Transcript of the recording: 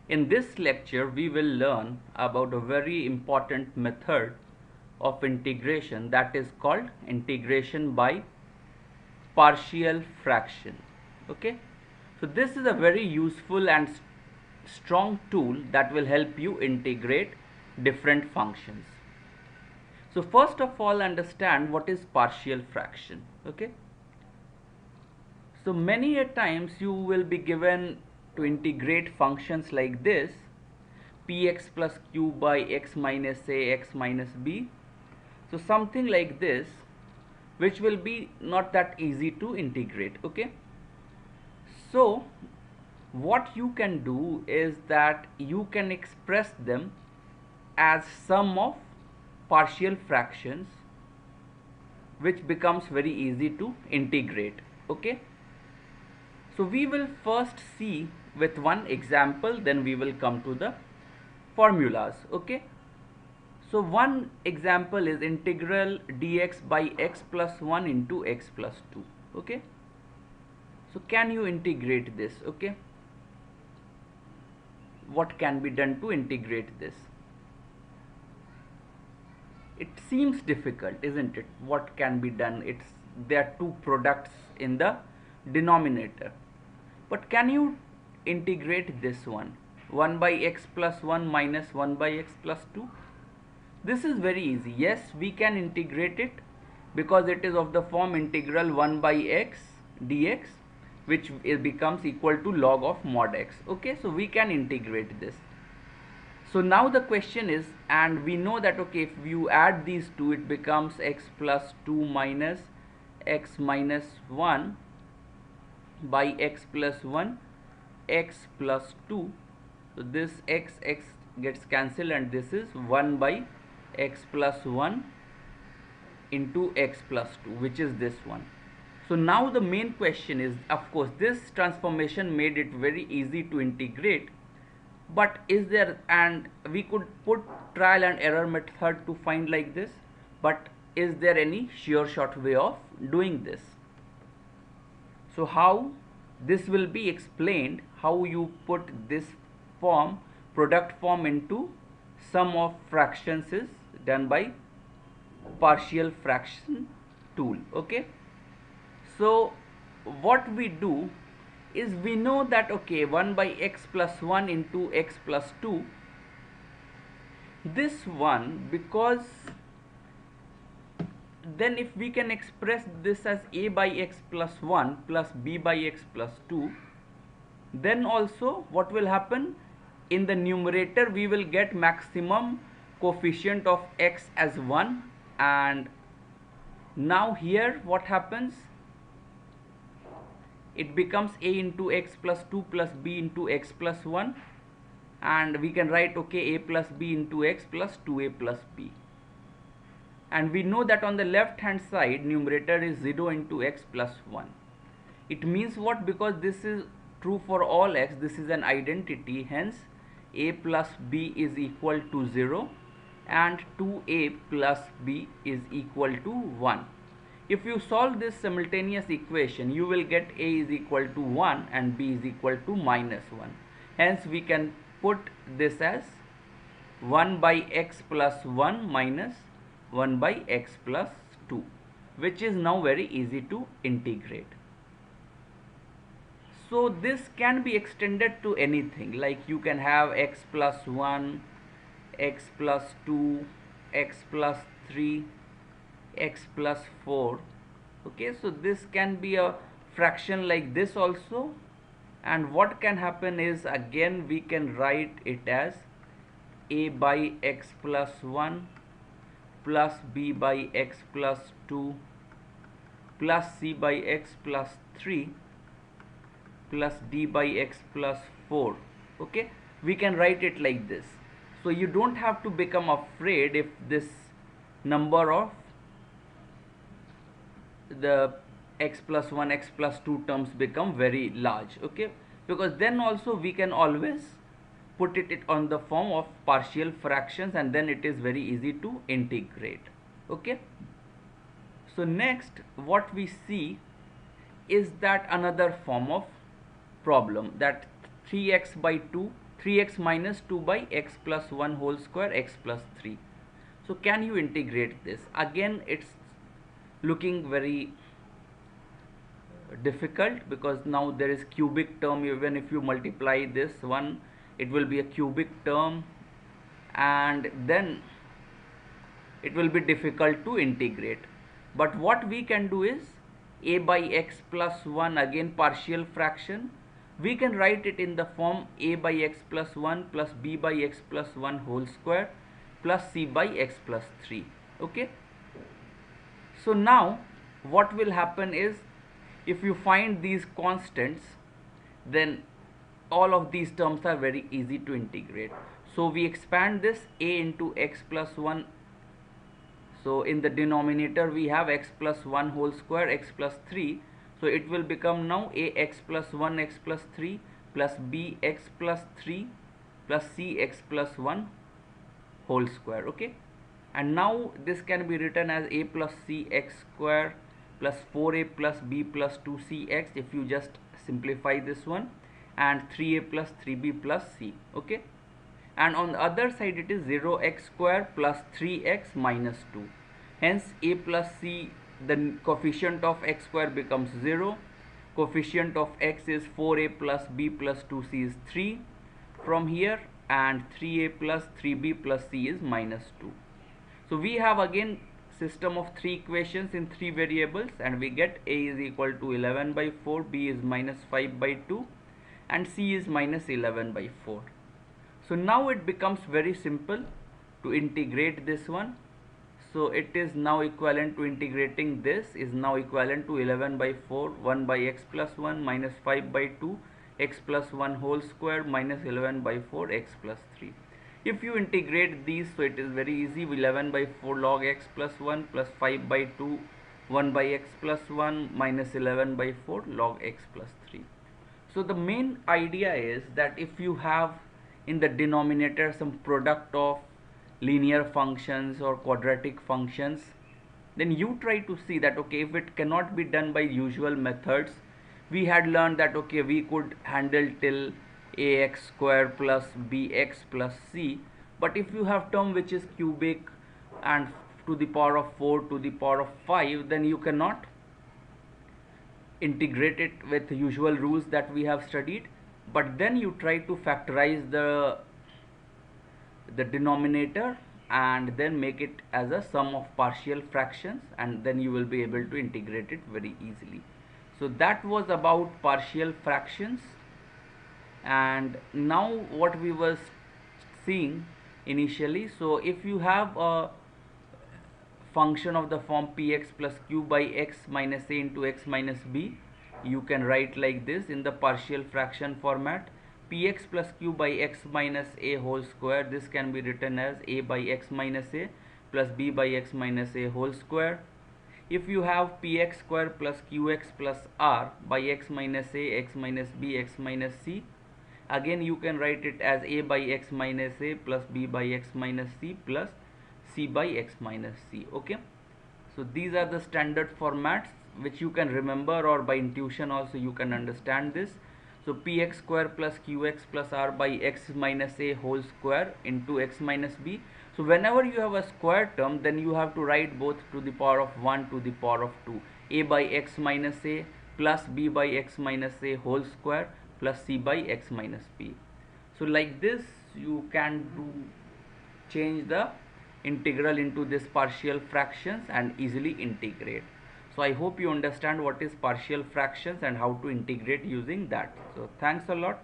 In this lecture, we will learn about a very important method of integration that is called integration by partial fraction. Okay, so this is a very useful and strong tool that will help you integrate different functions. So first of all, understand what is partial fraction. Okay, so many a times you will be given to integrate functions like this: px plus q by x minus a x minus b. So something like this, which will be not that easy to integrate. Okay, so what you can do is that you can express them as sum of partial fractions, which becomes very easy to integrate. Okay, so we will first see with one example, then we will come to the formulas. Okay, so one example is integral dx by x plus 1 into x plus 2. Okay, so can you integrate this? Okay, what can be done to integrate this? It seems difficult, isn't it? What can be done? There are two products in the denominator, but can you integrate this one? 1 by x plus 1 minus 1 by x plus 2. This is very easy. Yes, we can integrate it because it is of the form integral 1 by x dx, which becomes equal to log of mod x. Okay, so we can integrate this. So now the question is, and we know that okay, if you add these two, it becomes x plus 2 minus x minus 1 by x plus 1 x plus 2. So this x gets cancelled and this is 1 by x plus 1 into x plus 2, which is this one. So now the main question is, of course this transformation made it very easy to integrate, but is there, and we could put trial and error method to find like this, but is there any sure shot way of doing this? So how this will be explained, how you put this form, product form, into sum of fractions is done by partial fraction tool. Okay, so what we do is, we know that okay, 1 by x plus 1 into x plus 2, this one, because then if we can express this as a by x plus 1 plus b by x plus 2, then also what will happen, in the numerator we will get maximum coefficient of x as 1, and now here what happens, it becomes a into x plus 2 plus b into x plus 1, and we can write okay, a plus b into x plus 2a plus b. And we know that on the left hand side numerator is 0 into x plus 1. It means what? Because this is true for all x, this is an identity, hence a plus b is equal to 0 and 2a plus b is equal to 1. If you solve this simultaneous equation, you will get a is equal to 1 and b is equal to minus 1. Hence we can put this as 1 by x plus 1 minus 1 by x plus 2, which is now very easy to integrate. So this can be extended to anything, like you can have x plus 1, x plus 2, x plus 3, x plus 4. Okay, so this can be a fraction like this also, and what can happen is, again we can write it as a by x plus 1 plus b by x plus 2 plus c by x plus 3 plus d by x plus 4. Okay, we can write it like this. So you don't have to become afraid if this number of the x plus 1 x plus 2 terms become very large. Okay, because then also we can always put it on the form of partial fractions, and then it is very easy to integrate. Okay, so next what we see is that another form of problem, that 3x by 2 3x minus 2 by x plus 1 whole square x plus 3. So can you integrate this? Again, it's looking very difficult because now there is cubic term. Even if you multiply this one, it will be a cubic term, and then it will be difficult to integrate. But what we can do is a by x plus 1, again partial fraction, we can write it in the form a by x plus 1 plus b by x plus 1 whole square plus c by x plus 3. Okay, so now what will happen is, if you find these constants, then all of these terms are very easy to integrate. So we expand this a into x plus 1. So in the denominator we have x plus 1 whole square x plus 3. So it will become now a x plus 1 x plus 3 plus b x plus 3 plus c x plus 1 whole square. Okay, and now this can be written as a plus c x square plus 4a plus b plus 2cx if you just simplify this one, and 3a plus 3b plus c. Okay, and on the other side it is 0x square plus 3x minus 2. Hence a plus c, the coefficient of x square becomes 0, coefficient of x is 4a plus b plus 2c is 3 from here, and 3a plus 3b plus c is minus 2. So we have again system of 3 equations in 3 variables, and we get a is equal to 11 by 4, b is minus 5 by 2, and c is minus 11 by 4. So now it becomes very simple to integrate this one. So it is now equivalent to integrating this is now equivalent to 11 by 4, 1 by x plus 1 minus 5 by 2, x plus 1 whole square minus 11 by 4 x plus 3. If you integrate these, so it is very easy. 11 by 4 log x plus 1 plus 5 by 2 1 by x plus 1 minus 11 by 4 log x plus 3. So the main idea is that if you have in the denominator some product of linear functions or quadratic functions, then you try to see that okay, if it cannot be done by usual methods, we had learned that okay, we could handle till ax square plus bx plus c. But if you have term which is cubic and to the power of 4 to the power of 5, then you cannot integrate it with usual rules that we have studied. But then you try to factorize the denominator and then make it as a sum of partial fractions, and then you will be able to integrate it very easily. So that was about partial fractions. And now what we were seeing initially, so if you have a function of the form px plus q by x minus a into x minus b, you can write like this in the partial fraction format. Px plus q by x minus a whole square, this can be written as a by x minus a plus b by x minus a whole square. If you have px square plus qx plus r by x minus a, x minus b, x minus c, again you can write it as a by x minus a plus b by x minus c plus c by x minus c. Okay, so these are the standard formats which you can remember, or by intuition also you can understand this. So px square plus qx plus r by x minus a whole square into x minus b. So whenever you have a square term, then you have to write both to the power of 1 to the power of 2, a by x minus a plus b by x minus a whole square plus c by x minus b. So like this you can do change the integral into this partial fractions and easily integrate. So I hope you understand what is partial fractions and how to integrate using that. So thanks a lot.